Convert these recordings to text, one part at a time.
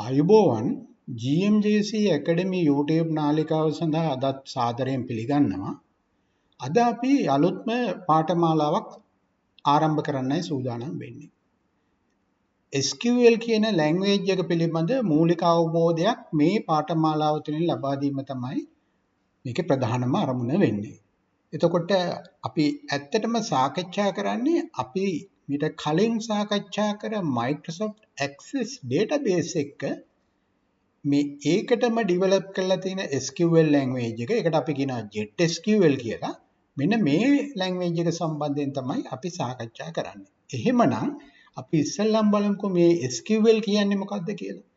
ආයුබෝවන් GMJC Academy YouTube නාලිකාව සඳහා අදත් සාදරයෙන් පිළිගන්නවා. අද අපි අලුත්ම පාඨමාලාවක් ආරම්භ කරන්නයි සූදානම් වෙන්නේ. SQL කියන ලැන්ග්වේජ් එක පිළිබඳ මූලික අවබෝධයක් මේ පාඨමාලාව තුළින් ලබා දීම තමයි මේකේ ප්‍රධානම අරමුණ වෙන්නේ. එතකොට අපි ඇත්තටම සාකච්ඡා කරන්නේ අපි මීට කලින් සාකච්ඡා කර Microsoft Access database එක මේ ඒකටම ඩිවෙලොප් කරලා තියෙන SQL ලැන්ග්වේජ් එක. ඒකට අපි කියනවා JetSQL කියලා. මෙන්න මේ ලැන්ග්වේජ් එක සම්බන්ධයෙන් තමයි අපි සාකච්ඡා කරන්නේ. එහෙමනම් අපි ඉස්සෙල්ලම බලමුකෝ මේ SQL කියන්නේ මොකක්ද කියලා.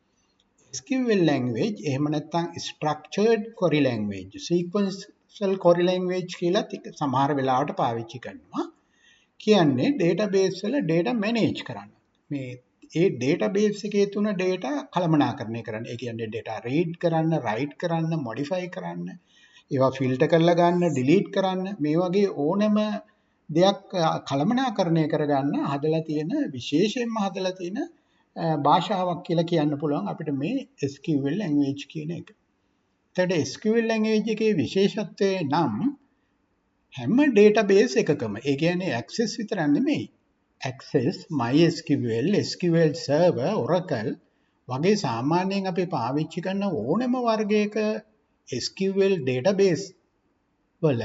SQL language එහෙම නැත්නම් structured query language, sequential query language කියලා සමහර වෙලාවට පාවිච්චි කරනවා. කියන්නේ database වල data manage කරන්න. මේ ඒ database එකේ තුන data කළමනාකරණය කරන්න. ඒ කියන්නේ data read කරන්න, write කරන්න, modify කරන්න, ඒවා filter කරලා ගන්න, delete කරන්න, මේ වගේ ඕනෑම දෙයක් කළමනාකරණය කරගන්න හදලා තියෙන විශේෂයෙන්ම හදලා තියෙන භාෂාවක් කියලා කියන්න පුළුවන් අපිට මේ SQL language කියන එක. එතකොට SQL language එකේ විශේෂත්වය නම් හැම database එකකම ඒ කියන්නේ Access විතරක් නෙමෙයි. Access, MySQL, SQL Server, Oracle වගේ සාමාන්‍යයෙන් අපි පාවිච්චි කරන ඕනෑම වර්ගයක SQL database වල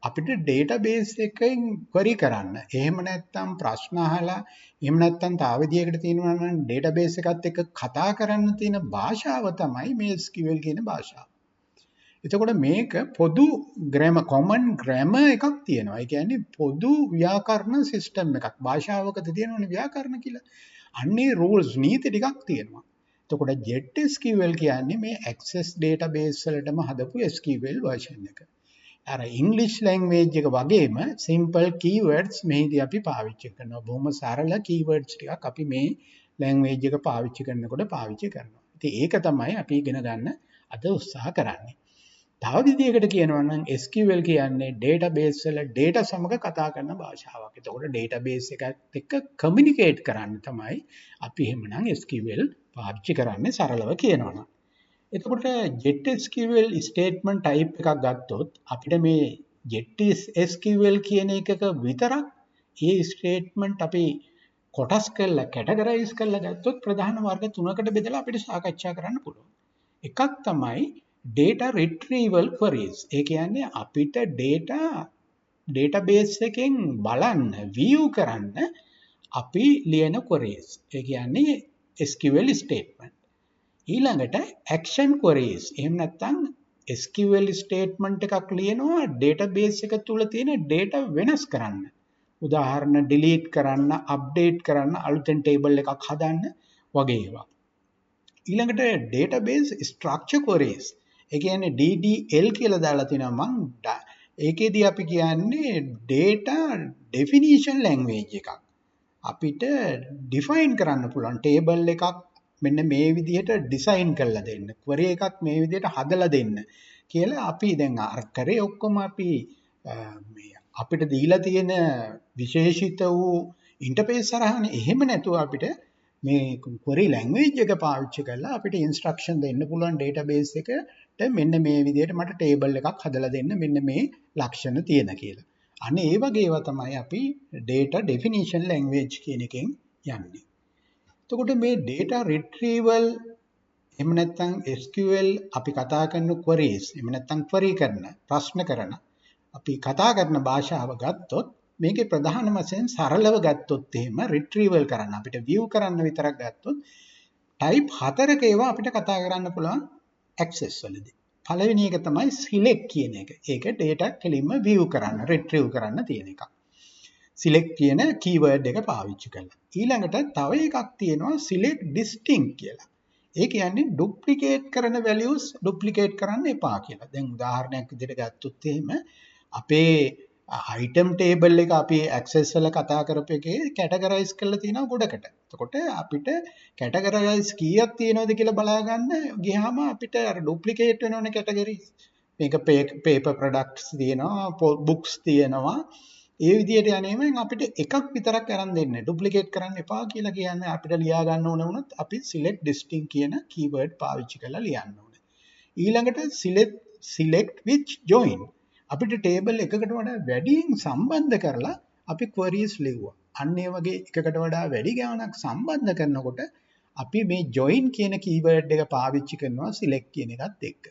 අපිට database එකෙන් query කරන්න. එහෙම නැත්නම් ප්‍රශ්න අහලා එහෙම නැත්නම් තව විදියකට තියෙනවා නම් database එකත් එක්ක කතා කරන්න තියෙන භාෂාව තමයි මේ SQL කියන භාෂාව. එතකොට මේක පොදු common grammar එකක් තියෙනවා. ඒ කියන්නේ පොදු ව්‍යාකරණ සිස්ටම් එකක්. භාෂාවකද තියෙනවනේ ව්‍යාකරණ කියලා. අන්නේ rules නීති ටිකක් තියෙනවා. එතකොට JetSQL කියන්නේ මේ Access database වලටම හදපු SQL version එක. අර English language එක වගේම simple keywords මෙහිදී අපි පාවිච්චි කරනවා. බොහොම සරල keywords ටිකක් අපි මේ language එක පාවිච්චි කරනකොට පාවිච්චි කරනවා. ඉතින් ඒක තමයි අපි ඉගෙන ගන්න අද උත්සාහ කරන්නේ. තව විදිහකට කියනවා නම් SQL කියන්නේ database වල data සමග කතා කරන භාෂාවක්. එතකොට database එකත් එක්ක communicate කරන්න තමයි අපි එහෙමනම් SQL පාවිච්චි කරන්නේ සරලව කියනවනම්. එතකොට JetSQL statement type එකක් ගත්තොත් අපිට මේ JetSQL කියන එකක විතරක් මේ statement අපි කොටස් කරලා categorize කරලා ගත්තොත් ප්‍රධාන වර්ග තුනකට බෙදලා අපිට සාකච්ඡා කරන්න පුළුවන්. එකක් තමයි data retrieval queries. ඒ කියන්නේ අපිට database එකෙන් බලන්න, view කරන්න අපි ලියන queries. ඒ කියන්නේ SQL statement. ඊළඟට action queries. එහෙම නැත්නම් SQL statement එකක් ලියනවා database එක තුල තියෙන data වෙනස් කරන්න. උදාහරණ delete කරන්න, update කරන්න, අලුතෙන් table එකක් හදන්න වගේ ඒවා. ඊළඟට database structure queries. ඒ කියන්නේ DDL කියලා දාලා තිනවා මං ඒකෙදී අපි කියන්නේ data definition language එකක්. අපිට define කරන්න පුළුවන් table එකක් මෙන්න මේ විදිහට design කරලා දෙන්න. query එකක් මේ විදිහට හදලා දෙන්න කියලා අපි දැන් අර කරේ ඔක්කොම අපි මේ අපිට දීලා තියෙන විශේෂිත වූ interface හරහානේ. එහෙම නැතුව අපිට මේ query language එක පාවිච්චි කරලා අපිට instruction දෙන්න පුළුවන් database එකට මෙන්න මේ විදිහට මට table එකක් හදලා දෙන්න මෙන්න මේ ලක්ෂණ තියෙන කියලා. අනේ ඒ වගේ ඒවා තමයි අපි data definition language කියන එකෙන් යන්නේ. එතකොට මේ data retrieval එහෙම නැත්නම් SQL අපි කතා කරන queries එහෙම නැත්නම් query කරන ප්‍රශ්න කරන අපි කතා කරන භාෂාව ගත්තොත් මේකේ ප්‍රධාන වශයෙන් සරලව ගත්තොත් එහෙම retrieval කරන්න අපිට view කරන්න විතරක් ගත්තොත් type 4ක ඒවා අපිට කතා කරන්න පුළුවන් access වලදී. පළවෙනි එක තමයි select කියන එක. ඒක data කෙලින්ම view කරන්න, retrieve කරන්න තියෙන එකක්. select කියන keyword එක පාවිච්චි කරලා. ඊළඟට තව එකක් තියෙනවා select distinct කියලා. ඒ කියන්නේ duplicate කරන values duplicate කරන්න එපා කියලා. දැන් උදාහරණයක් විදිහට ගත්තොත් එහෙම අපේ item table එක අපි access වල කතා කරපු එකේ categorize කරලා තියෙනවා ගොඩකට. එතකොට අපිට categorize කීයක් තියෙනවද කියලා බලා ගන්න ගියාම අපිට අර duplicate වෙනවනේ categories. මේක paper products තියෙනවා, books තියෙනවා, ඒ විදිහට යන්නේම අපිට එකක් විතරක් අරන් දෙන්නේ. ඩුප්ලිකේට් කරන්න එපා කියලා කියන්නේ අපිට ලියා ගන්න ඕන වුණොත් අපි select distinct කියන keyword පාවිච්චි කරලා ලියන්න ඕනේ. ඊළඟට select which join. අපිට table එකකට වඩා වැඩියෙන් සම්බන්ධ කරලා අපි queries ලිව්වා. අන්න ඒ වගේ එකකට වඩා වැඩි ගාණක් සම්බන්ධ කරනකොට අපි මේ join කියන keyword එක පාවිච්චි කරනවා select කියන එකත් එක්ක.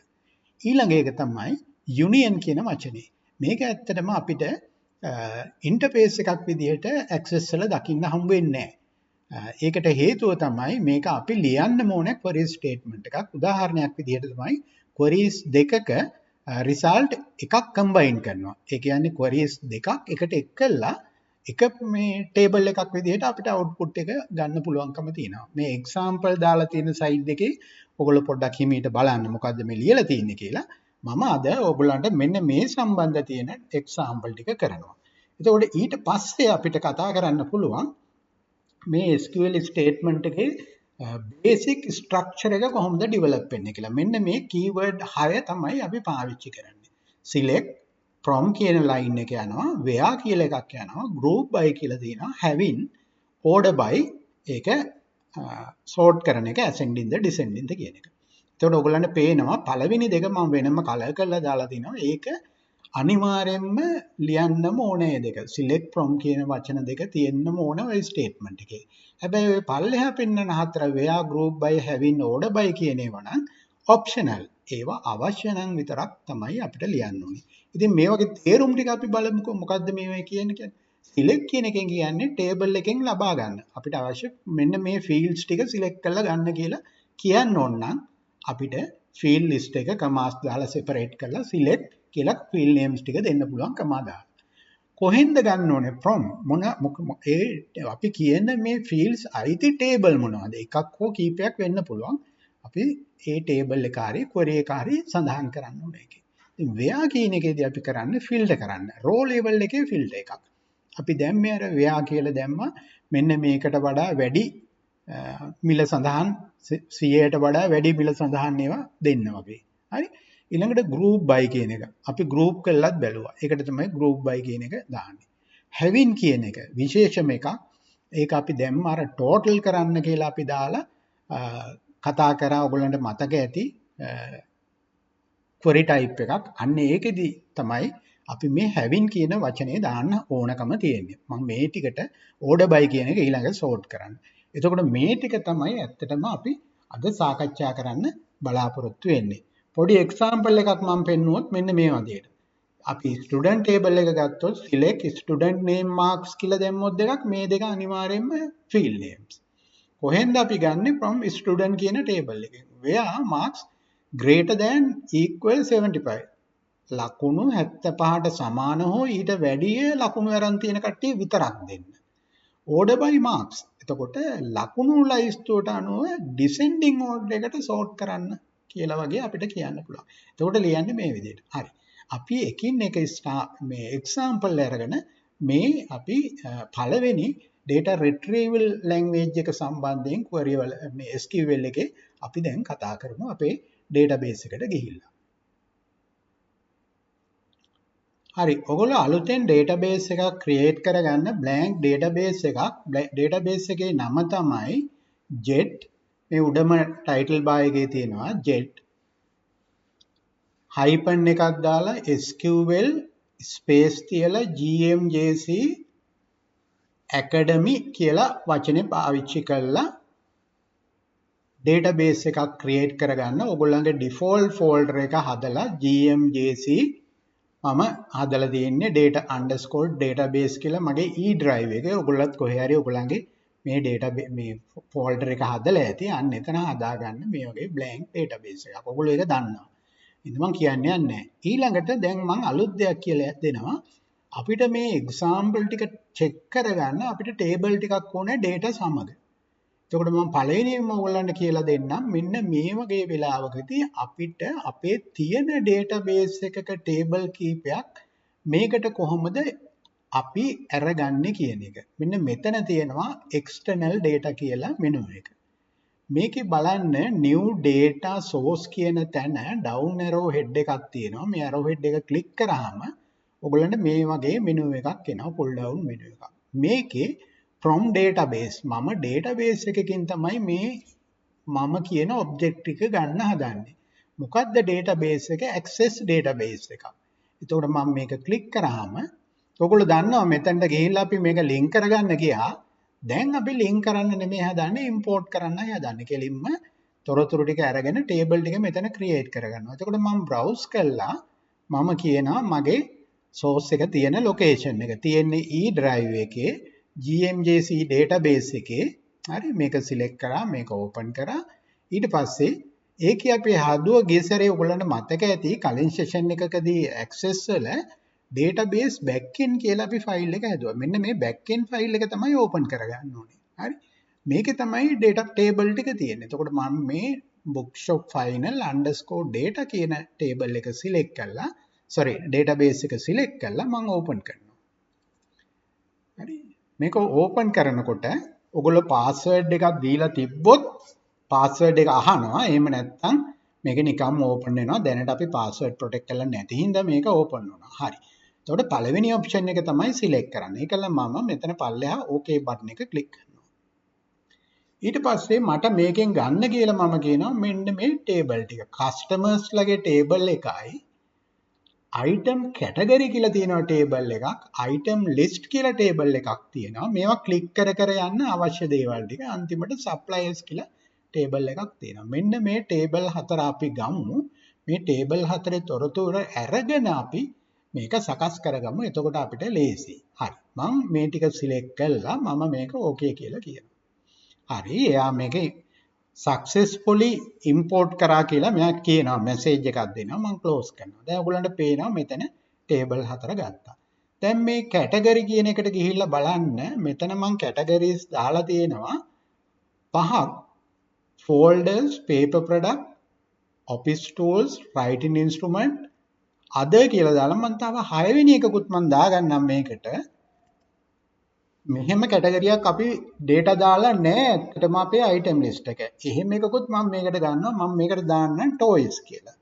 ඊළඟ එක තමයි union කියන වචනේ. මේක ඇත්තටම අපිට ඉන්ටර්ෆේස් එකක් විදිහට ඇක්සස් වල දකින්න හම්බ වෙන්නේ නැහැ. ඒකට හේතුව තමයි මේක අපි ලියන්න ඕන query statement එකක්. උදාහරණයක් විදිහට තමයි queries දෙකක result එකක් combine කරනවා. ඒ කියන්නේ queries දෙකක් එකට එක්කලා එක මේ table එකක් විදිහට අපිට output එක ගන්න පුළුවන්කම තියෙනවා. මේ example දාලා තියෙන slide එකේ ඔයගොල්ලෝ පොඩ්ඩක් හිමීට බලන්න මොකද්ද මේ ලියලා තියෙන්නේ කියලා. මම අද ඔයගොල්ලන්ට මෙන්න මේ සම්බන්ධ තියෙන example ටික කරනවා. එතකොට ඊට පස්සේ අපිට කතා කරන්න පුළුවන් මේ SQL statement එකේ basic structure එක කොහොමද develop වෙන්නේ කියලා. මෙන්න මේ keyword 6 තමයි අපි පාවිච්චි කරන්නේ. select from කියන line එක යනවා, where කියලා එකක් යනවා, group by කියලා තියෙනවා, having, order by ඒක sort කරන එක ascending the descending the කියන එක. එතකොට ඔයගොල්ලන්ට පේනවා පළවෙනි දෙක මම වෙනම කලර් කරලා දාලා තිනවා. ඒක අනිවාර්යෙන්ම ලියන්නම ඕනේ දෙක. select from කියන වචන දෙක තියෙන්නම ඕන ඔය statement එකේ. හැබැයි ඔය පල්ලෙහා පෙන්නන හතර where, group by, having, order by කියන ඒවා නම් optional. ඒවා අවශ්‍ය නම් විතරක් තමයි අපිට ලියන්න ඕනේ. ඉතින් මේ වගේ තේරුම් ටික අපි බලමුකෝ මොකද්ද මේවා කියන්නේ. select කියන එකෙන් කියන්නේ table එකෙන් ලබා ගන්න. අපිට අවශ්‍ය මෙන්න මේ fields ටික select කරලා ගන්න කියලා කියන්න ඕන නම් අපිට field list එක commas දාලා separate කරලා select කියලා field names ටික දෙන්න පුළුවන් කමා දාලා. කොහෙන්ද ගන්න ඕනේ from අපි කියන මේ fields අයිති table මොනවද? එකක් හෝ කීපයක් වෙන්න පුළුවන්. අපි ඒ table එක හරි query එක හරි සඳහන් කරන්න ඕනේ ඒකේ. ඉතින් where කියන එකේදී අපි කරන්නේ filter කරන්න. row level එකේ filter එකක්. අපි දැන් මේ අර where කියලා දැම්මා මෙන්න මේකට වඩා වැඩි මිල සඳහන් 100ට වඩා වැඩි මිල සඳහන් ඒවා දෙන්න වගේ. හරි? ඊළඟට group by කියන එක. අපි group කරලත් බැලුවා. ඒකට තමයි group by කියන එක දාන්නේ. having කියන එක විශේෂම එකක්. ඒක අපි දැම්ම අර total කරන්න කියලා අපි දාලා කතා කරා ඔයගොල්ලන්ට මතක ඇති query type එකක්. අන්න ඒකෙදි තමයි අපි මේ having කියන වචනේ දාන්න ඕනකම තියෙන්නේ. මම මේ ටිකට order by කියන එක ඊළඟ sort කරන්න. එතකොට මේ ටික තමයි ඇත්තටම අපි අද සාකච්ඡා කරන්න බලාපොරොත්තු වෙන්නේ. පොඩි example එකක් මම පෙන්නුවොත් මෙන්න මේ වගේට. අපි student table එක ගත්තොත් select student name marks කියලා දැම්මොත් දෙකක් මේ දෙක අනිවාර්යයෙන්ම field names. කොහෙන්ද අපි ගන්නෙ from student කියන table එකෙන්. where marks greater than equal 75. ලකුණු 75ට සමාන හෝ ඊට වැඩි ලකුණු අරන් තියෙන කට්ටිය විතරක් දෙන්න. order by marks. එතකොට ලකුණු ලයිස්තුවට අනුව descending order එකට sort කරන්න කියලා වගේ අපිට කියන්න පුළුවන්. එතකොට ලියන්නේ මේ විදිහට. හරි. අපි එකින් එක මේ example අරගෙන මේ අපි පළවෙනි data retrieval language එක සම්බන්ධයෙන් query වල මේ SQL එකේ අපි දැන් කතා කරමු අපේ database එකට ගිහිල්ලා. හරි. ඔයගොල්ලෝ අලුතෙන් database එකක් create කරගන්න blank database එකක් database එකේ නම තමයි jet මේ උඩම title bar එකේ තියෙනවා jet hyphen එකක් දාලා SQL space තියලා GMJC academy කියලා වචනේ පාවිච්චි කරලා database එකක් create කරගන්න. ඔයගොල්ලන්ගේ default folder එක හදලා GMJC මම හදලා තියෙන්නේ data underscore database කියලා මගේ E drive එකේ. ඔයගොල්ලොත් කොහේ හරි ඔයගොල්ලන්ගේ මේ database මේ folder එක හදලා ඇති. අන්න එතන හදාගන්න මේ වගේ blank database එකක්. ඔයගොල්ලෝ ඒක දන්නවා. ඉතින් මම කියන්නේ නැහැ. ඊළඟට දැන් මම අලුත් දෙයක් කියලා දෙනවා. අපිට මේ example ටික check කරගන්න අපිට table ටිකක් ඕනේ data සමග. එතකොට මම පළවෙනියෙන්ම ඔයගොල්ලන්ට කියලා දෙන්නම් මෙන්න මේ වගේ වෙලාවකදී අපිට අපේ තියෙන database එකක table කීපයක් මේකට කොහොමද අපි අරගන්නේ කියන එක. මෙන්න මෙතන තියෙනවා external data කියලා මෙනු එක. මේකේ බලන්න new data source කියන තැන down arrow head එකක් තියෙනවා. මේ arrow head එක click කරාම ඔයගොල්ලන්ට මේ වගේ මෙනු එකක් එනවා pull down මෙනු එකක්. මේකේ from database මම database එකකින් තමයි මේ මම කියන object එක ගන්න හදන්නේ. මොකද්ද database එක? access database එකක්. එතකොට මම මේක click කරාම ඔයගොල්ලෝ දන්නවා මෙතනට ගිහිල්ලා අපි මේක link කරගන්න ගියා. දැන් අපි link කරන්න නෙමෙයි හදන්නේ import කරන්නයි හදන්නේ. කෙලින්ම තොරතුරු ටික අරගෙන table ටික මෙතන create කරගන්නවා. එතකොට මම browse කළා මම කියනවා මගේ source එක තියෙන location එක තියෙන්නේ E drive එකේ GMJC database එකේ. හරි මේක select කරා මේක open කරා. ඊට පස්සේ ඒකේ අපි හදුව ගියසරේ ඔයගොල්ලන්ට මතක ඇති කලින් session එකකදී access වල database backend කියලා අපි file එක හැදුවා. මෙන්න මේ backend file එක තමයි open කරගන්න ඕනේ. හරි. මේකේ තමයි data table ටික තියෙන්නේ. එතකොට මම මේ bookshop final underscore data කියන table එක select කරලා database එක select කරලා මම open කරනවා. හරි. මේක open කරනකොට ඔයගොල්ලෝ password එකක් දීලා තිබ්බොත් password එක අහනවා. එහෙම නැත්නම් මේක නිකම්ම open වෙනවා. දැනට අපි password protect කරලා නැති හින්දා මේක open වුණා. හරි. එතකොට පළවෙනි option එක තමයි select කරන්නේ. ඒකල මම මෙතන පල්ලෙහා okay button එක click කරනවා. ඊට පස්සේ මට මේකෙන් ගන්න කියලා මම කියනවා මෙන්න මේ table ටික. customers ලගේ table එකයි item category කියලා තියෙනවා table එකක්. item list කියලා table එකක් තියෙනවා. මේවා click කර කර යන්න අවශ්‍ය දේවල් ටික අන්තිමට suppliers කියලා table එකක් තියෙනවා. මෙන්න මේ table හතර අපි ගමු. මේ table හතරේ තොරතුරු අරගෙන අපි මේක සකස් කරගමු. එතකොට අපිට ලේසි. හරි. මම මේ ටික select කළා. මම මේක okay කියලා කියනවා. හරි. එයා මේකේ successfully import කරා කියලා මෙයා කියනවා message එකක් දෙනවා. මම close කරනවා. දැන් ඔයගොල්ලන්ට පේනවා මෙතන table හතර ගත්තා. දැන් මේ category කියන එකට ගිහිල්ලා බලන්න. මෙතන මම categories දාලා තියෙනවා 5ක්. folders, paper product, office tools, writing instrument, other කියලා දාලා මම තව 6 වෙනි එකකුත් මම දාගන්නම් මේකට. මෙහෙම category එකක් අපි data දාලා නැහැ ඇත්තටම අපේ item list එක. එහෙම එකකුත් මම මේකට ගන්නවා. මම මේකට දාන්නම් toys කියලා.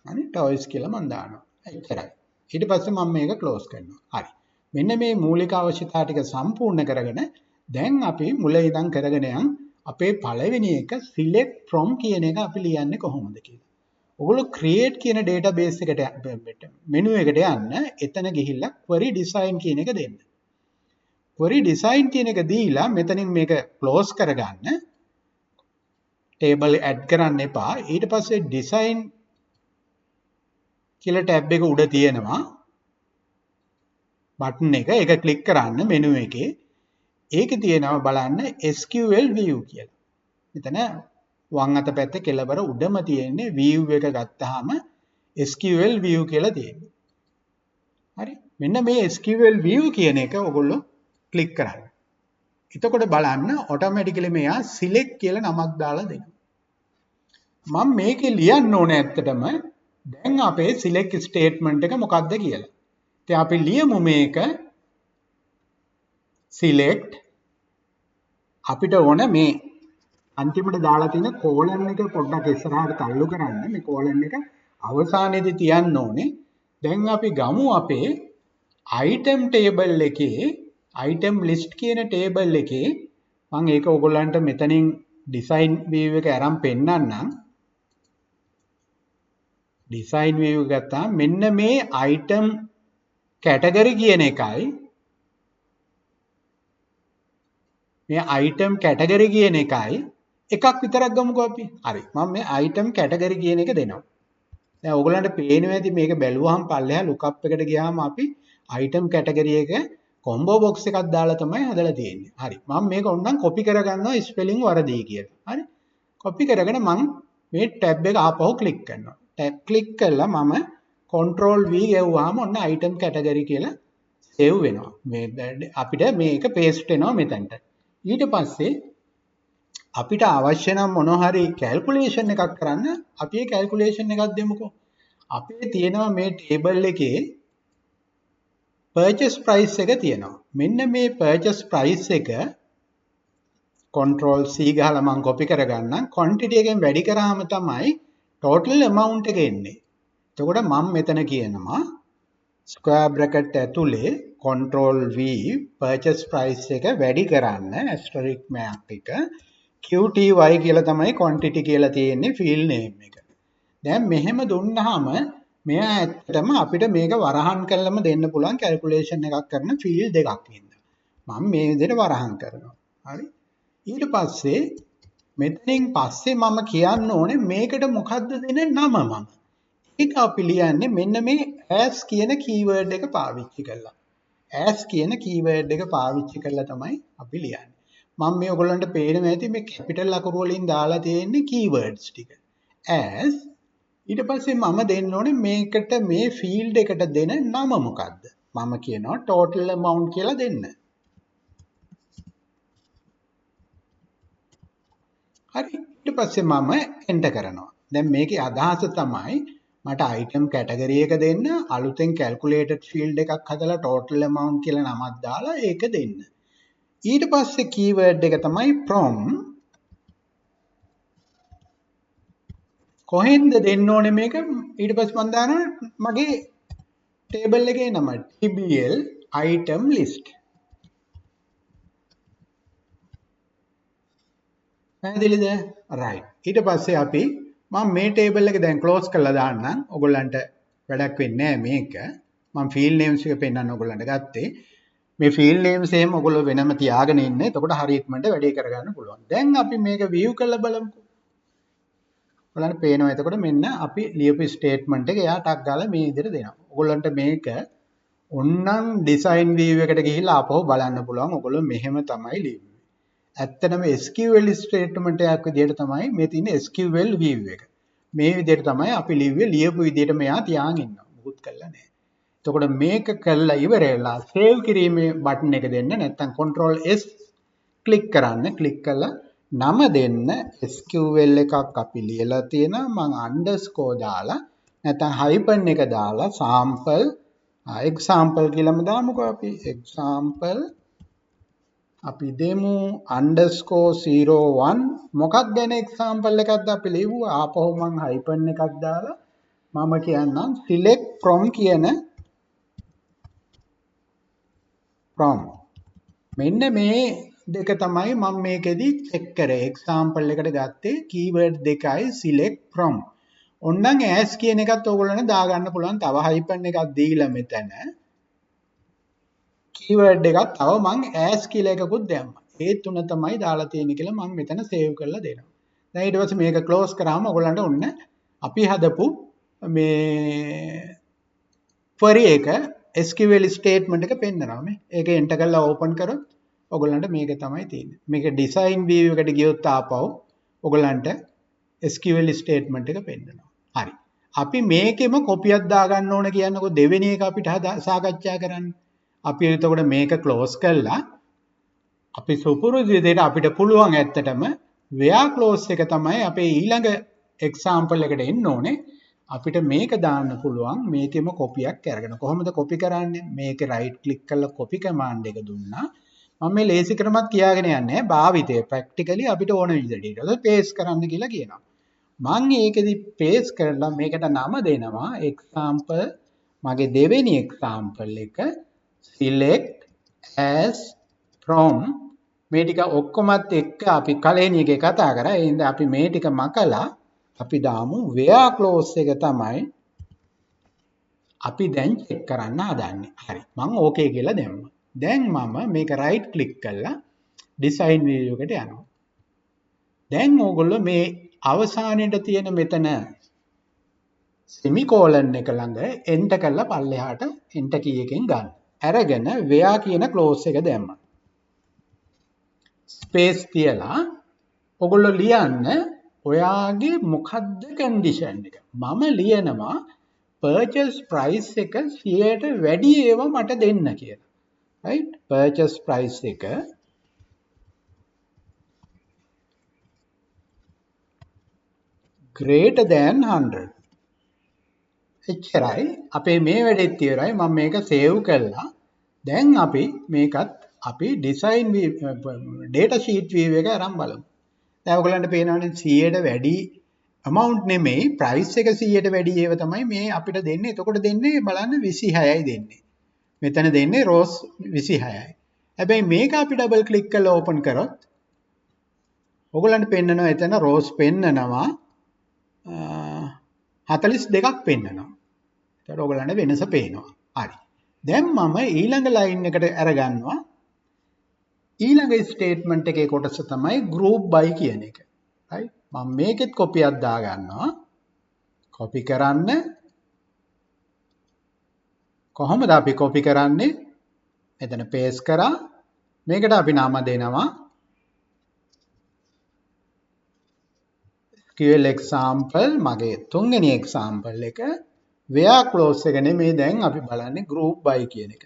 හරි toys කියලා මම දානවා. එච්චරයි. ඊට පස්සේ මම මේක close කරනවා. හරි. මෙන්න මේ මූලික අවශ්‍යතා ටික සම්පූර්ණ කරගෙන දැන් අපි මුල ඉඳන් කරගෙන යන් අපේ පළවෙනි එක select from කියන එක අපි ලියන්නේ කොහොමද කියලා. ඔයගොල්ලෝ create කියන database එකට menu එකට යන්න එතන ගිහිල්ලා query design කියන එක දෙන්න. query design කියන එක දීලා මෙතනින් මේක close කරගන්න. table add කරන්න එපා. ඊට පස්සේ design කියලා tab එක උඩ තියෙනවා. button එක ඒක click කරන්න menu එකේ. ඒකේ තියෙනවා බලන්න SQL view කියලා. මෙතන වම් අත පැත්තේ කෙළවර උඩම තියෙන්නේ view එක ගත්තාම SQL view කියලා තියෙනවා. හරි. මෙන්න මේ SQL view කියන එක ඔයගොල්ලෝ ක්ලික් කරන්න. එතකොට බලන්න ඔටෝමැටිකලි මෙයා select කියලා නමක් දාලා දෙනවා. මම මේකේ ලියන්න ඕනේ ඇත්තටම දැන් අපේ select statement එක මොකක්ද කියලා. ඉතින් අපි ලියමු මේක select අපිට ඕන මේ අන්තිමට දාලා තියෙන colon එක පොඩ්ඩක් ඉස්සරහට තල්ලු කරන්න. මේ colon එක අවසානයේදී තියන්න ඕනේ. දැන් අපි ගමු අපේ item table එකේ item list කියන table එකේ මම ඒක ඔයගොල්ලන්ට මෙතනින් design view එක අරන් පෙන්නන්නම්. design view එක ගත්තාම මෙන්න මේ item category කියන එකයි මේ item category කියන එකයි එකක් විතරක් ගමුකෝ අපි. හරි. මම මේ item category කියන එක දෙනවා. දැන් ඔයගොල්ලන්ට පේනවා ඇති මේක බැලුවහම පල්ලෙහා lookup එකට ගියාම අපි item category එක combo box එකක් දාලා තමයි හදලා තියෙන්නේ. හරි. මම මේක ඕනනම් copy කරගන්නවා spelling වරදී කියලා. හරි. copy කරගෙන මම මේ tab එක ආපහු click කරනවා. tab click කළා මම control V ගෙවුවාම ඔන්න item category කියලා save වෙනවා. මේ අපිට මේක paste වෙනවා මෙතනට. ඊට පස්සේ අපිට අවශ්‍ය නම් මොන හරි calculation එකක් කරන්න අපි ඒ calculation එකක් දෙමුකෝ. අපේ තියෙනවා මේ table එකේ purchase price එක තියෙනවා. මෙන්න මේ purchase price එක control C ගහලා මම copy කරගන්නම්. quantity එකෙන් වැඩි කරාම තමයි total amount එක එන්නේ. එතකොට මම මෙතන කියනවා ස්ක්වයර් බ්‍රැකට් ඇතුලේ control V purchase price එක වැඩි කරන්න asterisk එකක් එක QTY කියලා තමයි quantity කියලා තියෙන්නේ field name එක. දැන් මෙහෙම දුන්නාම මෙයා ඇත්තටම අපිට මේක වරහන් කරලම දෙන්න පුළුවන් calculation එකක් කරන field දෙකක් ඉන්න. මම මේ විදිහට වරහන් කරනවා. හරි. ඊට පස්සේ මෙතනින් පස්සේ මම කියන්න ඕනේ මේකට මොකද්ද දෙන නම මම. ඒක අපි ලියන්නේ මෙන්න මේ as කියන keyword එක පාවිච්චි කරලා. as කියන keyword එක පාවිච්චි කරලා තමයි අපි ලියන්නේ. මම මේ ඔයගොල්ලන්ට පේනවා ඇති මේ capital අකුරු වලින් දාලා තියෙන්නේ keywords ටික. as ඊට පස්සේ මම දෙන්න ඕනේ මේකට මේ field එකට දෙන නම මොකද්ද? මම කියනවා total amount කියලා දෙන්න. හරි. ඊට පස්සේ මම enter කරනවා. දැන් මේකේ අදහස තමයි මට item category එක දෙන්න අලුතෙන් calculated field එකක් හදලා total amount කියලා නමක් දාලා ඒක දෙන්න. ඊට පස්සේ keyword එක තමයි from. කොහෙන්ද දෙන්න ඕනේ මේක? ඊට පස්සේ මම දානවා මගේ table එකේ නම TBL item list. පැහැදිලිද? right. ඊට පස්සේ අපි මම මේ table එක දැන් close කරලා දාන්නම්. ඔයගොල්ලන්ට වැඩක් වෙන්නේ නැහැ මේක. මම field names එක පෙන්නන්න ඔයගොල්ලන්ට ගත්තේ. මේ field names එහෙම ඔයගොල්ලෝ වෙනම තියාගෙන ඉන්න. එතකොට හරියටමට වැඩේ කරගන්න පුළුවන්. දැන් අපි මේක view කරලා බලමුකෝ. ඔයගොල්ලන්ට පේනවා එතකොට මෙන්න අපි ලියපු statement එක එයා ටක් ගාලා මේ විදිහට දෙනවා. ඔයගොල්ලන්ට මේක ඔන්නම් design view එකට ගිහිල්ලා ආපහු බලන්න පුළුවන්. ඔයගොල්ලෝ මෙහෙම තමයි ලියන්නේ. ඇත්තටම SQL statement එකක් විදිහට තමයි මේ තියෙන SQL view එක. මේ විදිහට තමයි අපි ලියපු විදිහට මෙයා තියාගෙන ඉන්නවා. මුකුත් කරලා නැහැ. එතකොට මේක කරලා ඉවරලා save කිරීමේ බටන් එක දෙන්න නැත්නම් control S click කරන්න. click කරලා නම දෙන්න SQL එකක් අපි ලියලා තියෙනවා. මම underscore දාලා නැත්නම් hyphen එක දාලා sample example කියලාම දාමුකෝ අපි example අපි දෙමු _01 මොකක් ගැන example එකක්ද අපි ලියුවා ආපහු මම hyphen එකක් දාලා මම කියන්නම් select from කියන from මෙන්න මේ දෙක තමයි මම මේකෙදි check කරේ example එකට ගත්තේ keyword දෙකයි select from ඔන්නම් as කියන එකත් ඕගොල්ලන්ට දාගන්න පුළුවන් තව hyphen එකක් දීලා මෙතන keyword එකක් තව මම as කියලා එකකුත් දැම්මා. ඒ තුන තමයි දාලා තියෙන්නේ කියලා මම මෙතන save කරලා දෙනවා. දැන් ඊට පස්සේ මේක close කරාම ඔයගොල්ලන්ට ඔන්න අපි හදපු මේ query එක SQL statement එක පෙන්නනවා මේ. ඒක enter කරලා open කරොත් ඔයගොල්ලන්ට මේක තමයි තියෙන්නේ. මේක design view එකට ගියොත් ආපහු ඔයගොල්ලන්ට SQL statement එක පෙන්නනවා. හරි. අපි මේකෙම කොපියක් දාගන්න ඕන කියනකො දෙවෙනි එක අපිට සාකච්ඡා කරන්න. අපි එතකොට මේක close කරලා අපි සුපුරුදු විදිහට අපිට පුළුවන් ඇත්තටම where close එක තමයි අපේ ඊළඟ example එකට එන්න ඕනේ අපිට මේක දාන්න පුළුවන් මේකෙම කොපියක් අරගෙන කොහොමද කොපි කරන්නේ මේකේ right click කරලා copy command එක දුන්නා මම මේ ලේසි ක්‍රමත් කියාගෙන යන්නේ භාවිතය practically අපිට ඕන විදිහට ඊට පස්සේ paste කරන්න කියලා කියනවා මම ඒකෙදි paste කරලා මේකට නම දෙනවා example මගේ දෙවෙනි example එක select as from මේ ටික ඔක්කොමත් එක්ක අපි කලින් එකේ කතා කරා ඒ හින්දා අපි මේ ටික මකලා අපි දාමු where close එක තමයි අපි දැන් check කරන්න හදන්නේ හරි මම okay කියලා දැම්මා දැන් මම මේක right click කරලා design view එකට යනවා දැන් ඕගොල්ලෝ මේ අවසානයේට තියෙන මෙතන semicolon එක ළඟ enter කරලා පල්ලෙහාට enter key එකෙන් ගන්න අරගෙන where කියන close එක දැම්මා. space තියලා ඔයගොල්ලෝ ලියන්න ඔයාගේ මොකද්ද condition එක. මම ලියනවා purchase price එක 100ට වැඩි ඒවා මට දෙන්න කියලා. right? purchase price එක greater than 100. එච්චරයි අපේ මේ වැඩේත් ඉවරයි මම මේක save කළා දැන් අපි මේකත් අපි design data sheet view එක අරන් බලමු දැන් ඔයගලන්ට පේනවනේ 100ට වැඩි amount නෙමෙයි price එක 100ට වැඩි ඒව තමයි මේ අපිට දෙන්නේ. එතකොට දෙන්නේ බලන්න 26යි දෙන්නේ. මෙතන දෙන්නේ rows 26යි. හැබැයි මේක අපි double click කරලා open කරොත් ඔයගලන්ට පෙන්නනවා එතන rows පෙන්නනවා 42ක් පෙන්නනවා. ඒතකොට ඔයගලන්ට වෙනස පේනවා. හරි. දැන් මම ඊළඟ line එකට අරගන්නවා. ඊළඟ ස්ටේට්මන්ට් එකේ කොටස තමයි group by කියන එක. right? මම මේකෙත් කොපියක් දාගන්නවා. කොපි කරන්න කොහොමද අපි කොපි කරන්නේ? එතන paste කරා. මේකට අපි නම දෙනවා SQL example මගේ තුන්වෙනි example එක where clause එක නෙමෙයි දැන් අපි බලන්නේ group by කියන එක.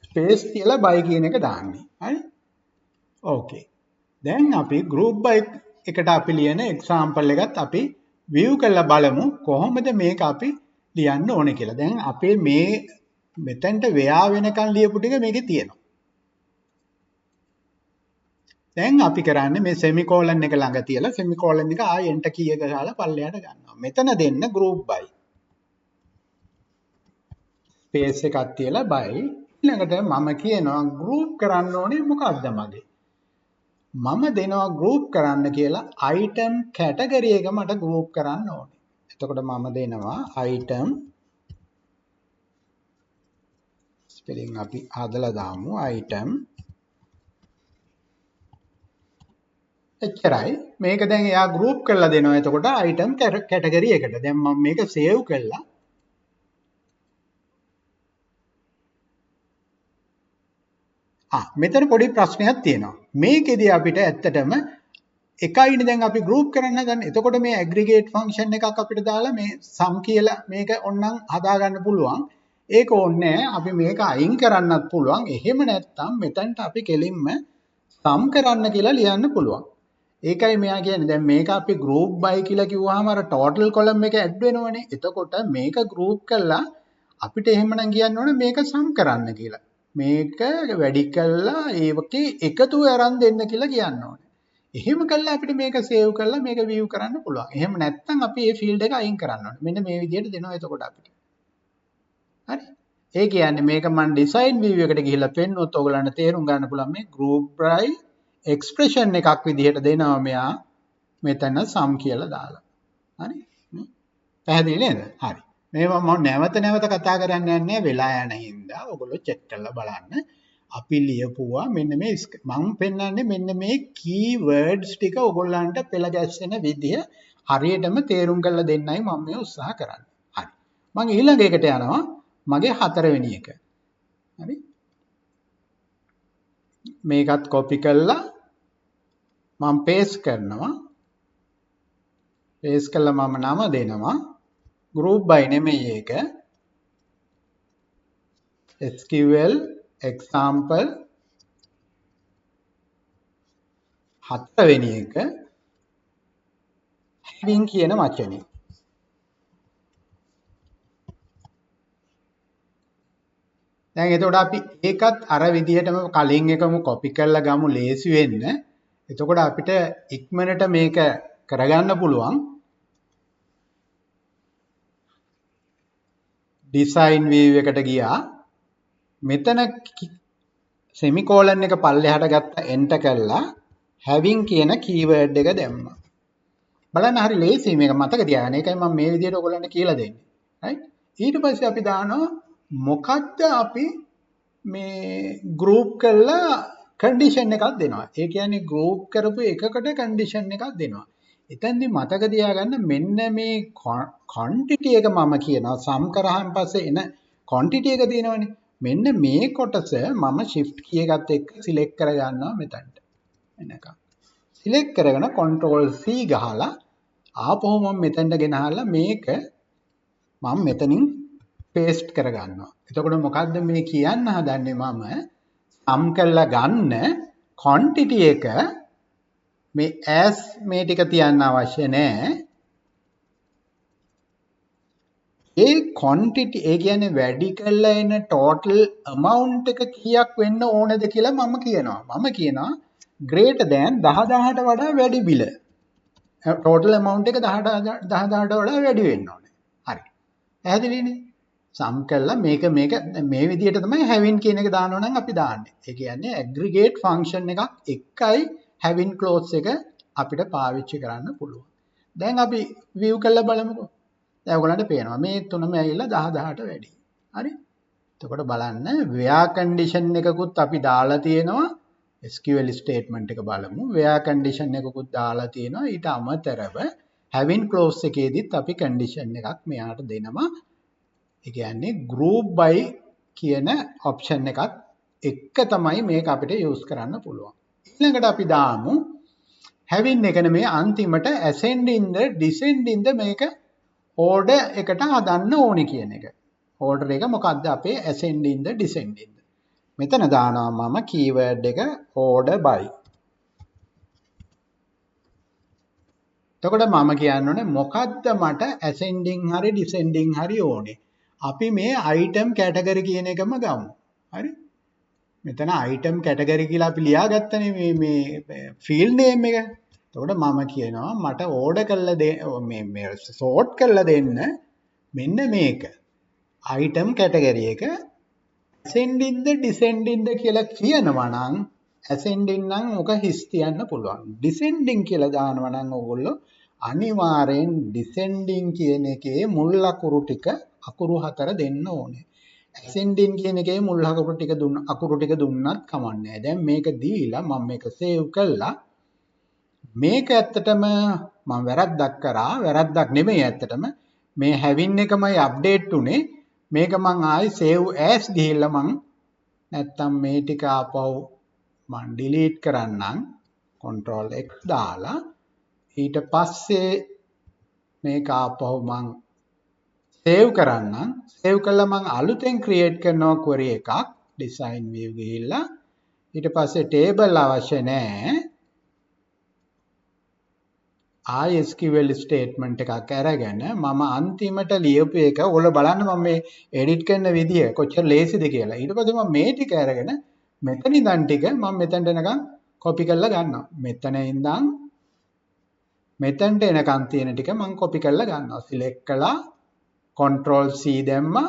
space තියලා by කියන එක දාන්නේ. හරි? ඕකේ. දැන් අපි group by එකට අපි ලියන example එකත් අපි view කරලා බලමු කොහොමද මේක අපි ලියන්න ඕනේ කියලා. දැන් අපේ මේ මෙතෙන්ට where වෙනකන් ලියපු ටික මේකේ තියෙනවා. දැන් අපි කරන්නේ මේ semicolon එක ළඟ තියලා semicolon එක ආයෙ enter key එක ගහලා පල්ලෙහාට ගන්නවා. මෙතන දෙන්න group by. space එකක් තියලා by ඊළඟට මම කියනවා group කරන්න ඕනේ මොකක්ද මගේ? මම දෙනවා group කරන්න කියලා item category එක මට group කරන්න ඕනේ. එතකොට මම දෙනවා item spelling අපි හදලා දාමු item එච්චරයි. මේක දැන් එයා group කරලා දෙනවා. එතකොට item category එකට. දැන් මම මේක save කළා. මෙතන පොඩි ප්‍රශ්නයක් තියෙනවා. මේකෙදී අපිට ඇත්තටම එකයිනේ දැන් අපි group කරන්න හදන්නේ. එතකොට මේ aggregate function එකක් අපිට දාලා මේ sum කියලා මේක ඕනනම් හදා ගන්න පුළුවන්. ඒක ඕනේ අපි මේක අයින් කරන්නත් පුළුවන්. එහෙම නැත්නම් මෙතනට අපි කෙලින්ම sum කරන්න කියලා ලියන්න පුළුවන්. ඒකයි මෙයා කියන්නේ දැන් මේක අපි group by කියලා කිව්වහම අර total column එක add වෙනවනේ. එතකොට මේක group කළා අපිට එහෙමනම් කියන්න ඕනේ මේක sum කරන්න කියලා. මේක වැඩි කළා ඒකේ එකතුව අරන් දෙන්න කියලා කියන්න ඕනේ. එහෙම කළා අපිට මේක save කරලා මේක view කරන්න පුළුවන්. එහෙම නැත්නම් අපි මේ field එක අයින් කරන්න ඕනේ. මෙන්න මේ විදිහට දෙනවා එතකොට අපිට. හරි. ඒ කියන්නේ මේක මම design view එකට ගිහිල්ලා පෙන්නුවොත් ඔයගලන්ට තේරුම් ගන්න පුළුවන් මේ group by expression එකක් විදිහට දෙනවා මෙයා මෙතන sum කියලා දාලා. හරි? පැහැදිලි නේද? හරි. මේවා මම නැවත කතා කරන්න යන්නේ වෙලා යන හින්දා ඔයගොල්ලෝ චෙක් කරලා බලන්න. අපි ලියපුවා මෙන්න මේ මම පෙන්නන්නේ මෙන්න මේ keywords ටික ඔයගොල්ලන්ට පෙළ ගැස්සෙන විදිහ හරියටම තේරුම් කරලා දෙන්නයි මම මේ උත්සාහ කරන්නේ. හරි. මම ඊළඟ එකට යනවා මගේ හතරවෙනි එක. හරි? මේකත් copy කරලා මම paste කරනවා. paste කළා මම නම දෙනවා. group by නෙමෙයි ඒක. SQL example හතරවෙනි එක having කියන වචනේ. දැන් එතකොට අපි ඒකත් අර විදිහටම කලින් එකම copy කරලා ගමු ලේසි වෙන්න. එතකොට අපිට ඉක්මනට මේක කරගන්න පුළුවන්. design view එකට ගියා. මෙතන semicolon එක පල්ලෙහාට ගත්ත enter කළා having කියන keyword එක දැම්මා. බලන්න හරි ලේසි මේක මතක තියාගන්න. ඒකයි මම මේ විදිහට ඔයගොල්ලන්ට කියලා දෙන්නේ. right? ඊට පස්සේ අපි දානවා මොකක්ද අපි මේ group කරලා condition එකක් දෙනවා. ඒ කියන්නේ group කරපු එකකට condition එකක් දෙනවා. එතෙන්දි මතක තියාගන්න මෙන්න මේ quantity එක මම කියනවා sum කරාන් පස්සේ එන quantity එක තියෙනවනේ. මෙන්න මේ කොටස මම shift key එකත් එක්ක select කරගන්නවා මෙතනට. එනකම්. select කරගෙන control C ගහලා ආපහු මම මෙතනට ගෙනහලා මේක මම මෙතනින් paste කරගන්නවා. එතකොට මොකද්ද මේ කියන්න හදන්නේ මම sum කරලා ගන්න quantity එක මේ as මේ ටික තියන්න අවශ්‍ය නැහැ. ඒ quantity ඒ කියන්නේ වැඩි කරලා එන total amount එක කීයක් වෙන්න ඕනද කියලා මම කියනවා. මම කියනවා greater than 10000ට වඩා වැඩි බිල. total amount එක 10000ට වඩා වැඩි වෙන්න ඕනේ. හරි. පැහැදිලිනේ? sum කළා මේක මේ විදිහට තමයි having කියන එක දානවා නම් අපි දාන්නේ. ඒ කියන්නේ aggregate function එකක් එකයි having clause එක අපිට පාවිච්චි කරන්න පුළුවන්. දැන් අපි view කරලා බලමුකෝ. දැන් ඔයගලන්ට පේනවා මේ තුනම ඇවිල්ලා 10000ට වැඩි. හරි? එතකොට බලන්න where condition එකකුත් අපි දාලා තියෙනවා. SQL statement එක බලමු. where condition එකකුත් දාලා තියෙනවා. ඊට අමතරව having clause එකේදීත් අපි condition එකක් මෙයාට දෙනවා. ඒ කියන්නේ group by කියන option එකත් එක තමයි මේක අපිට use කරන්න පුළුවන්. ඊළඟට අපි දාමු having එක නෙමෙයි අන්තිමට ascending the descending the මේක order එකට හදන්න ඕනේ කියන එක. order එක මොකක්ද අපේ ascending the descending the. මෙතන දානවා මම keyword එක order by. එතකොට මම කියන්න ඕනේ මොකද්ද මට ascending හරි descending හරි ඕනේ. අපි මේ item category කියන එකම ගමු. හරි? මෙතන item category කියලා අපි ලියාගත්තනේ මේ field name එක. එතකොට මම කියනවා මට order කරලා මේ sort කරලා දෙන්න මෙන්න මේක. item category එක ascending the descending the කියලා කියනවා නම් ascending නම් ඔක හිස් තියන්න පුළුවන්. descending කියලා දානවා නම් ඕගොල්ලෝ අනිවාර්යෙන් descending කියන එකේ මුල් අකුරු ටික අකුරු 4 දෙන්න ඕනේ. ascending කියන එකේ මුල් අකුරු ටික දුන්නත් කමක් නැහැ. දැන් මේක දීලා මම මේක save කළා. මේක ඇත්තටම මම වැරද්දක් කරා. වැරද්දක් නෙමෙයි ඇත්තටම. මේ having එකමයි update උනේ. මේක මං ආයි save as ගිහිල්ලා මං නැත්තම් මේ ටික ආපහු මං delete කරන්නම්. control x දාලා ඊට පස්සේ මේක ආපහු මං save කරන්නම්. save කළා මං අලුතෙන් create කරනවා query එකක් design view ගිහිල්ලා ඊට පස්සේ table අවශ්‍ය නැහැ. SQL statement එකක් අරගෙන මම අන්තිමට ලියපු එක ඔයාලා බලන්න මම මේ edit කරන විදිය කොච්චර ලේසිද කියලා. ඊට පස්සේ මම මේ ටික අරගෙන මෙතන ඉඳන් ටික මම මෙතනට එනකන් copy කරලා ගන්නවා. මෙතන ඉඳන් මෙතනට එනකන් තියෙන ටික මම copy කරලා ගන්නවා. select කළා control C දැම්මා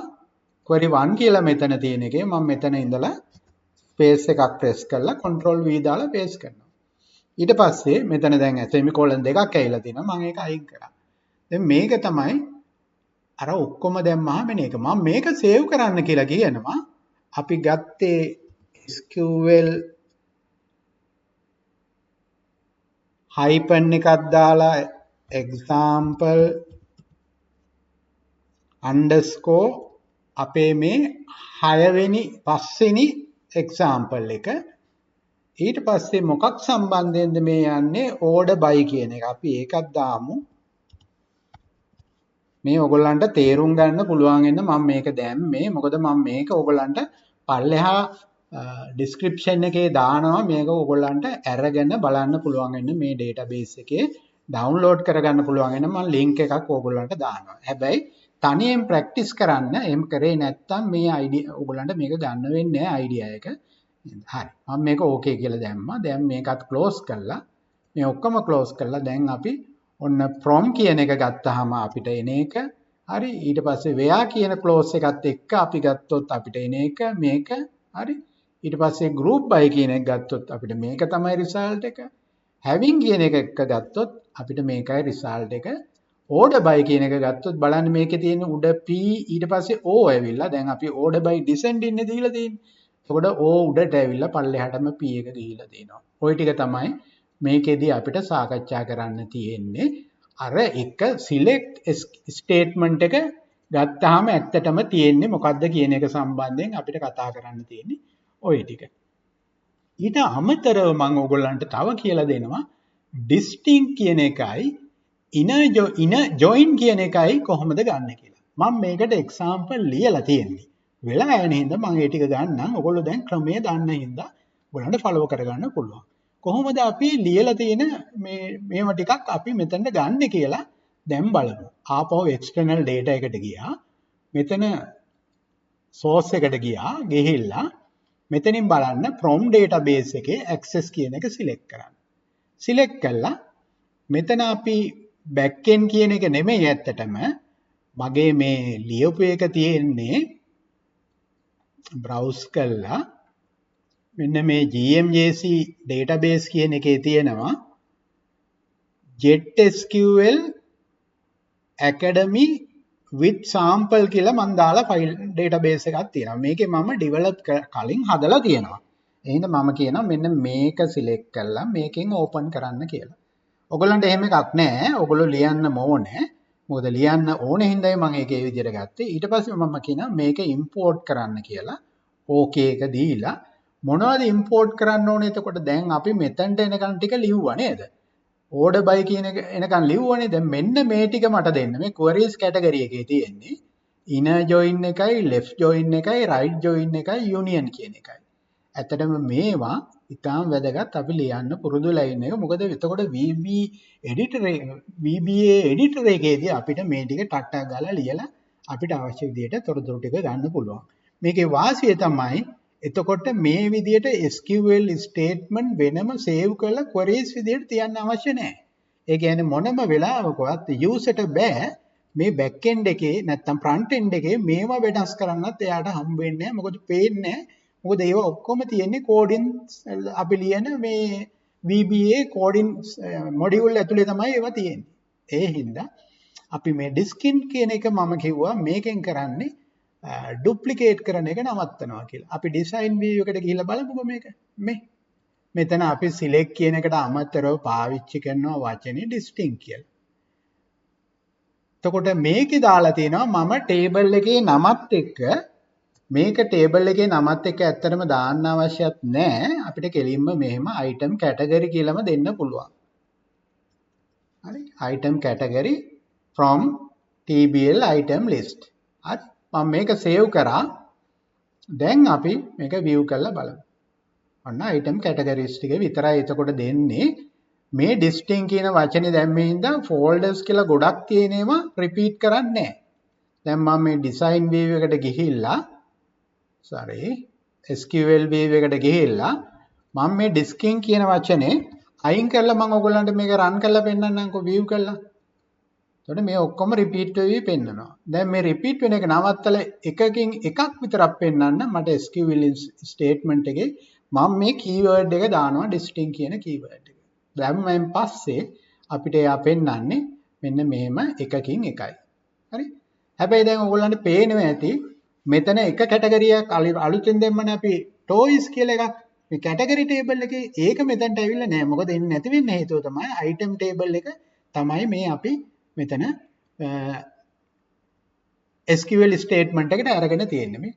query 1 කියලා මෙතන තියෙන එකේ මම මෙතන ඉඳලා space එකක් press කරලා control V දාලා paste කරනවා. ඊට පස්සේ මෙතන දැන් semicolon දෙකක් ඇවිල්ලා තිනවා මම ඒක අයින් කරා. දැන් මේක තමයි අර ඔක්කොම දැම්මහම මේක මම මේක save කරන්න කියලා කියනවා. අපි ගත්තේ SQL hyphen එකක් දාලා example underscore අපේ මේ 6 වෙනි 5 වෙනි example එක ඊට පස්සේ මොකක් සම්බන්ධයෙන්ද මේ යන්නේ order by කියන එක. අපි ඒකත් දාමු. මේ ඔයගොල්ලන්ට තේරුම් ගන්න පුළුවන් වෙන්න මම මේක දැම්මේ. මොකද මම මේක ඔයගොල්ලන්ට පල්ලෙහා description එකේ දානවා. මේක ඔයගොල්ලන්ට අරගෙන බලන්න පුළුවන් වෙන්න මේ database එකේ download කරගන්න පුළුවන් වෙන්න මම link එකක් ඔයගොල්ලන්ට දානවා. හැබැයි තනියෙන් practice කරන්න එහෙම කරේ නැත්නම් මේ idea ඔයගොල්ලන්ට මේක ගන්න වෙන්නේ නැහැ idea එක. හරි මම මේක ඕකේ කියලා දැම්මා. දැන් මේකත් close කළා. මේ ඔක්කොම close කළා. දැන් අපි ඔන්න from කියන එක ගත්තාම අපිට එන එක හරි ඊට පස්සේ where කියන close එකත් එක්ක අපි ගත්තොත් අපිට එන එක මේක හරි ඊට පස්සේ group by කියන එක ගත්තොත් අපිට මේක තමයි result එක. having කියන එක එක්ක ගත්තොත් අපිට මේකයි result එක. order by කියන එක ගත්තොත් බලන්න මේකේ තියෙන උඩ p ඊට පස්සේ o ඇවිල්ලා දැන් අපි order by descending නේ දීලා තියෙන්නේ. එතකොට O උඩට ඇවිල්ලා පල්ලෙහාටම P එක ගිහිලා තියෙනවා. ওই ටික තමයි මේකෙදී අපිට සාකච්ඡා කරන්න තියෙන්නේ. අර එක select statement එක ගත්තාම ඇත්තටම තියෙන්නේ මොකද්ද කියන එක සම්බන්ධයෙන් අපිට කතා කරන්න තියෙන්නේ ওই ටික. ඊට අමතරව මම ඕගොල්ලන්ට තව කියලා දෙනවා distinct කියන එකයි inner join කියන එකයි කොහොමද ගන්න කියලා. මම මේකට example ලියලා තියෙන්නේ. වෙලා යන හින්දා මම ඒ ටික ගන්නම්. ඔයගොල්ලෝ දැන් ක්‍රමයේ දන්න හින්දා ඔයගොල්ලන්ට ෆලෝ කරගන්න පුළුවන්. කොහොමද අපි ලියලා තියෙන මේව ටිකක් අපි මෙතනට ගන්න කියලා දැන් බලමු. ආපහු external data එකට ගියා. මෙතන source එකට ගියා. ගිහිල්ලා මෙතනින් බලන්න from database එකේ access කියන එක select කරන්න. select කළා මෙතන අපි backend කියන එක නෙමෙයි ඇත්තටම මගේ මේ ලියපු එක තියෙන්නේ browse කළා මෙන්න මේ GMJC database කියන එකේ තියෙනවා JetSQL Academy with sample කියලා මම දාලා ෆයිල් database එකක් තියෙනවා. මේකේ මම develop කලින් හදලා තියෙනවා. එහෙනම් මම කියනවා මෙන්න මේක select කරලා මේකෙන් open කරන්න කියලා. ඔයගොල්ලන්ට එහෙම එකක් නැහැ. ඔයගොල්ලෝ ලියන්න ඕනේ. මොකද ලියන්න ඕනේ හින්දායි මම ඒක ඒ විදිහට ගත්තේ. ඊට පස්සේ මම කියනවා මේක import කරන්න කියලා. okay එක දීලා මොනවද import කරන්න ඕනේ? එතකොට දැන් අපි මෙතනට එනකන් ටික ලිව්වා නේද? order by කියන එක එනකන් ලිව්වනේ. දැන් මෙන්න මේ ටික මට දෙන්න. මේ queries category එකේ තියෙන්නේ inner join එකයි, left join එකයි, right join එකයි, union කියන එකයි. ඇත්තටම මේවා ඉතාම වැදගත් අපි ලියන්න පුරුදු ලයින් එක. මොකද එතකොට VBA editor එකේදී අපිට මේ ටික ටට්ටක් ගාලා ලියලා අපිට අවශ්‍ය විදිහට තොරතුරු ටික ගන්න පුළුවන්. මේකේ වාසිය තමයි එතකොට මේ විදිහට SQL statement වෙනම save කරලා queries විදිහට තියන්න අවශ්‍ය නැහැ. ඒ කියන්නේ මොනම වෙලාවකවත් user ට බෑ මේ back end එකේ නැත්තම් front end එකේ මේවා වෙනස් කරන්නත් එයාට හම්බ වෙන්නේ නැහැ. මොකද පේන්නේ නැහැ. මොකද ඒවා ඔක්කොම තියෙන්නේ coding අපි ලියන මේ VBA coding module ඇතුලේ තමයි ඒවා තියෙන්නේ. ඒ හින්දා අපි මේ diskin කියන එක මම කිව්වා මේකෙන් කරන්නේ duplicate කරන එක නවත්තනවා කියලා. අපි design view එකට ගිහිල්ලා බලමුකෝ මේක. මෙතන අපි select කියන එකට අමතරව පාවිච්චි කරනවා වචනේ distinct කියලා. එතකොට මේකේ දාලා තියෙනවා මම table එකේ නමත් එක්ක මේක table එකේ නමත් එක්ක ඇත්තටම දාන්න අවශ්‍යත් නැහැ. අපිට කෙලින්ම මෙහෙම item category කියලාම දෙන්න පුළුවන්. හරි. item category from TBL item list. හරි. මම මේක save කරා. දැන් අපි මේක view කරලා බලමු. ඔන්න item categories ටික විතරයි එතකොට දෙන්නේ. මේ distinct කියන වචනේ දැම්මේ හින්දා folders කියලා ගොඩක් තියෙනවා repeat කරන්නේ නැහැ. දැන් මම මේ design view එකට ගිහිල්ලා SQL view එකට ගිහිල්ලා මම මේ distinct කියන වචනේ අයින් කරලා මම ඔයගොල්ලන්ට මේක run කරලා පෙන්නන්නම්කෝ view කරලා. එතකොට මේ ඔක්කොම repeat වෙවි පෙන්නනවා. දැන් මේ repeat වෙන එක නවත්තලා එකකින් එකක් විතරක් පෙන්නන්න මට SQL statement එකේ මම මේ keyword එක දානවා distinct කියන keyword එක. දැම්මෙන් පස්සේ අපිට එයා පෙන්නන්නේ මෙන්න මෙහෙම එකකින් එකයි. හරි? හැබැයි දැන් ඔයගොල්ලන්ට පේනවා ඇති මෙතන එක category එකක් අලුතෙන් දෙන්නනේ අපි toys කියලා එකක්. මේ category table එකේ ඒක මෙතනට ඇවිල්ලා නැහැ. මොකද එන්නේ නැති වෙන්න හේතුව තමයි item table එක තමයි මේ අපි මෙතන SQL statement එකට අරගෙන තියෙන්නේ. මේ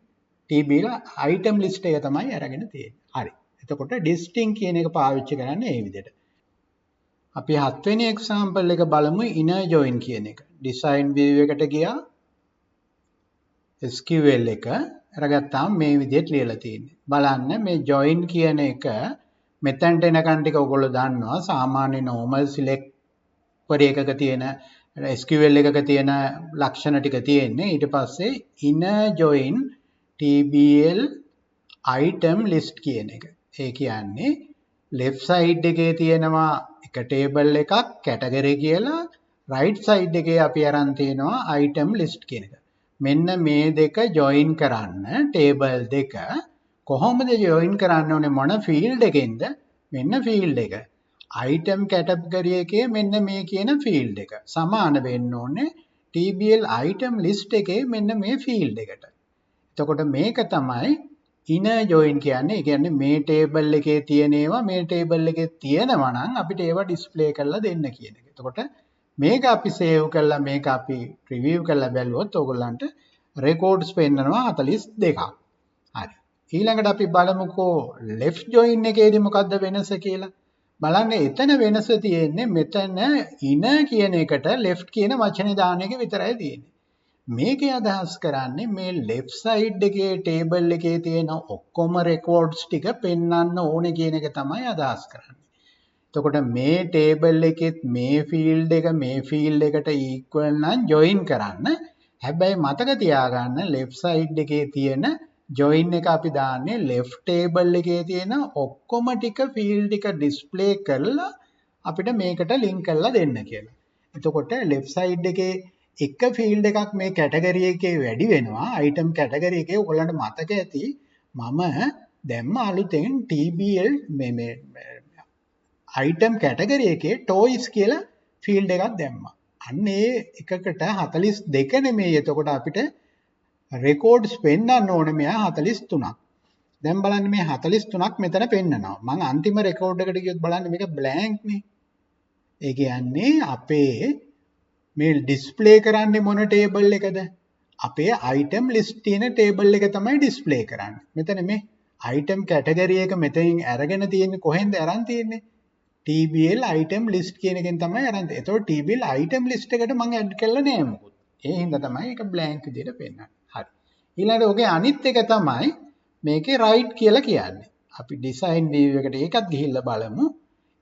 TBL item list එක තමයි අරගෙන තියෙන්නේ. හරි. එතකොට distinct කියන එක පාවිච්චි කරන්නේ මේ විදිහට. අපි 7 වෙනි example එක බලමු inner join කියන එක. design view එකට ගියා. SQL එක අරගත්තාම මේ විදිහට ලියලා තියෙන්නේ. බලන්න මේ join කියන එක මෙතනට එනකන් ටික ඔයගොල්ලෝ දන්නවා. සාමාන්‍ය normal select query එකක තියෙන SQL එකක තියෙන ලක්ෂණ ටික තියෙන්නේ. ඊට පස්සේ inner join TBL item list කියන එක. ඒ කියන්නේ left side එකේ තියෙනවා එක table එකක් category කියලා, right side එකේ අපි අරන් තියෙනවා item list කියන එක. මෙන්න මේ දෙක join කරන්න table දෙක කොහොමද join කරන්න ඕනේ මොන field එකෙන්ද? මෙන්න field එක. item category එකේ මෙන්න මේ කියන field එක සමාන වෙන්න ඕනේ TBL item list එකේ මෙන්න මේ field එකට. එතකොට මේක තමයි inner join කියන්නේ. ඒ කියන්නේ මේ table එකේ තියෙන ඒවා මේ table එකේ තියෙනවා නම් අපිට ඒවා display කරලා දෙන්න කියන එක. එතකොට මේක අපි save කරලා මේක අපි review කරලා බැලුවොත් ඕගොල්ලන්ට records පෙන්නනවා 42ක්. හරි. ඊළඟට අපි බලමුකෝ left join එකේදී මොකද්ද වෙනස කියලා. බලන්න එතන වෙනස තියෙන්නේ මෙතන inner කියන එකට left කියන වචනේ දාන එක විතරයි තියෙන්නේ. මේකේ අදහස් කරන්නේ මේ left side එකේ table එකේ තියෙන ඔක්කොම records ටික පෙන්වන්න ඕනේ කියන එක තමයි අදහස් කරන්නේ. එතකොට මේ table එකෙත් මේ field එක මේ field එකට equal නම් join කරන්න. හැබැයි මතක තියාගන්න left side එකේ තියෙන join එක අපි දාන්නේ left table එකේ තියෙන ඔක්කොම ටික field ටික display කරලා අපිට මේකට link කරලා දෙන්න කියලා. එතකොට left side එකේ එක field එකක් මේ category එකේ වැඩි වෙනවා. item category එකේ ඔයගොල්ලන්ට මතක ඇති මම දැම්ම අලුතෙන් TBL මේ item category එකේ toys කියලා field එකක් දැම්මා. අන්න ඒ එකකට 42 නෙමෙයි. එතකොට අපිට රෙකෝඩ්ස් පෙන්වන්න ඕනේ මෙයා 43ක්. දැන් බලන්න මේ 43ක් මෙතන පෙන්නනවා. මම අන්තිම රෙකෝඩ් එකට ගියොත් බලන්න මේක බ්ලැන්ක් නේ. ඒ කියන්නේ අපේ මේ ඩිස්ප්ලේ කරන්නේ මොන ටේබල් එකද? අපේ item list තියෙන ටේබල් එක තමයි ඩිස්ප්ලේ කරන්නේ. මෙතන මේ item category එක මෙතනින් අරගෙන තියෙන්නේ කොහෙන්ද අරන් තියෙන්නේ? TBL item list කියන එකෙන් තමයි අරන් තියෙන්නේ. ඒතකොට TBL item list එකට මම ඇඩ් කරලා නෑ මොකුත්. ඒ හින්දා තමයි ඒක බ්ලැන්ක් විදිහට පෙන්නන්නේ. හරි. ඊළඟට ඔගේ අනිත් එක තමයි මේකේ right කියලා කියන්නේ. අපි design view එකට ඒකත් ගිහිල්ලා බලමු.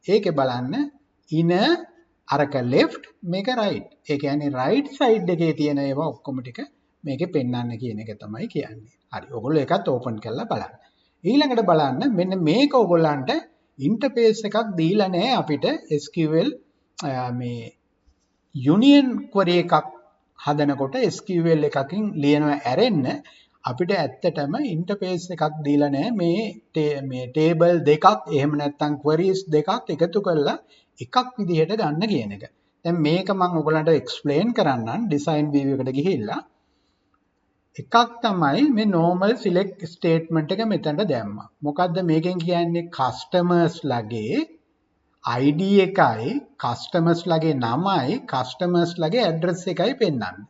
ඒකේ බලන්න inner අරක left මේක right. ඒ කියන්නේ right side එකේ තියෙන ඒවා ඔක්කොම ටික මේකේ පෙන්වන්න කියන එක තමයි කියන්නේ. හරි. ඔයගොල්ලෝ ඒකත් open කරලා බලන්න. ඊළඟට බලන්න මෙන්න මේක ඔයගොල්ලන්ට interface එකක් දීලා නැහැ අපිට SQL මේ union query එකක් හදනකොට SQL එකකින් ලියනවා ඇරෙන්න අපිට ඇත්තටම interface එකක් දීලා නැහැ මේ table දෙකක් එහෙම නැත්නම් queries දෙකක් එකතු කරලා එකක් විදිහට ගන්න කියන එක. දැන් මේක මම ඔයගලන්ට explain කරන්නම් design view එකට ගිහිල්ලා. එකක් තමයි මේ normal select statement එක මෙතනට දැම්මා. මොකද්ද මේකෙන් කියන්නේ customers ලගේ ID එකයි customers ලගේ නමයි customers ලගේ address එකයි පෙන්වන්නේ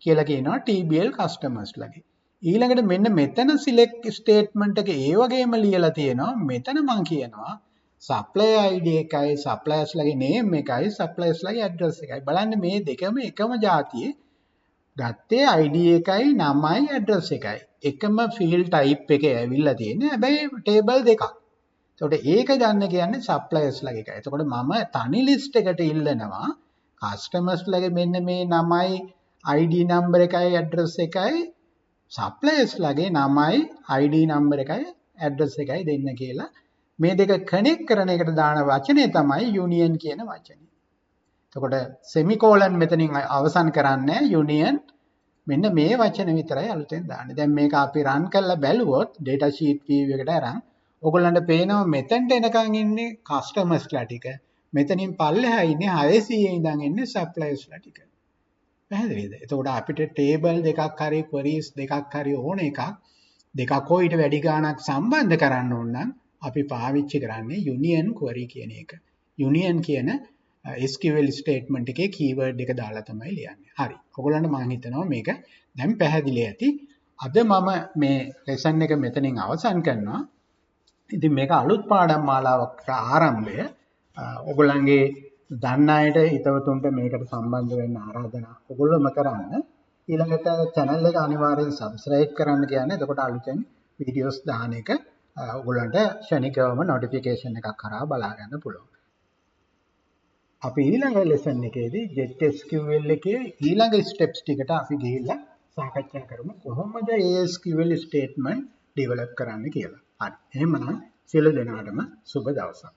කියලා කියනවා TBL customers ලගේ. ඊළඟට මෙන්න මෙතන select statement එක ඒ වගේම ලියලා තියෙනවා. මෙතන මම කියනවා supplier ID එකයි suppliers ලගේ name එකයි suppliers ලගේ address එකයි. බලන්න මේ දෙකම එකම જાතියේ ගත්තේ ID එකයි නමයි address එකයි. එකම field type එකේ ඇවිල්ලා තියෙන්නේ. හැබැයි table දෙකක්. එතකොට ඒක ගන්න කියන්නේ suppliers ලගේ එකයි. එතකොට මම තනි list එකට ඉල්ලනවා customers ලගේ මෙන්න මේ නමයි ID number එකයි address එකයි suppliers ලගේ නමයි ID number එකයි address එකයි දෙන්න කියලා. මේ දෙක connect කරන එකට දාන වචනේ තමයි union කියන වචනේ. එතකොට semicolon මෙතනින් අවසන් කරන්නේ union මෙන්න මේ වචන විතරයි අලුතෙන් දාන්නේ. දැන් මේක අපි run කරලා බැලුවොත් data sheet view එකට අරන් ඔයගොල්ලන්ට පේනවා මෙතෙන්ට එනකන් ඉන්නේ customers ලා ටික. මෙතනින් පල්ලෙහා ඉන්නේ 600 ඉඳන් ඉන්නේ suppliers ලා ටික. පැහැදිලිද? එතකොට අපිට table දෙකක් හරි queries දෙකක් හරි ඕන එකක් දෙකක් හෝ ඊට වැඩි ගාණක් සම්බන්ධ කරන්න ඕන නම් අපි පාවිච්චි කරන්නේ union query කියන එක. union කියන SQL statement එකේ keyword එක දාලා තමයි ලියන්නේ. හරි. ඔයගොල්ලන්ට මම හිතනවා මේක දැන් පැහැදිලි ඇති. අද මම මේ lesson එක මෙතනින් අවසන් කරනවා. ඉතින් මේක අලුත් පාඩම් මාලාවක ආරම්භය. ඔයගොල්ලන්ගේ දන්න අයට හිතවතුන්ට මේකට සම්බන්ධ වෙන්න ආරාධනා ඔයගොල්ලෝම කරන්න. ඊළඟට channel එක අනිවාර්යෙන් subscribe කරන්න කියන්නේ. එතකොට අලුතෙන් videos දාන එක ඔයගොල්ලන්ට ශනිකවම notification එකක් කරා බලා ගන්න පුළුවන්. අපි ඊළඟ lesson එකේදී get SQL එකේ ඊළඟ steps ටිකට අපි ගිහිල්ලා සාකච්ඡා කරමු කොහොමද SQL statement develop කරන්න කියලා. හරි. එහෙමනම් සියලු දෙනාටම සුබ දවසක්.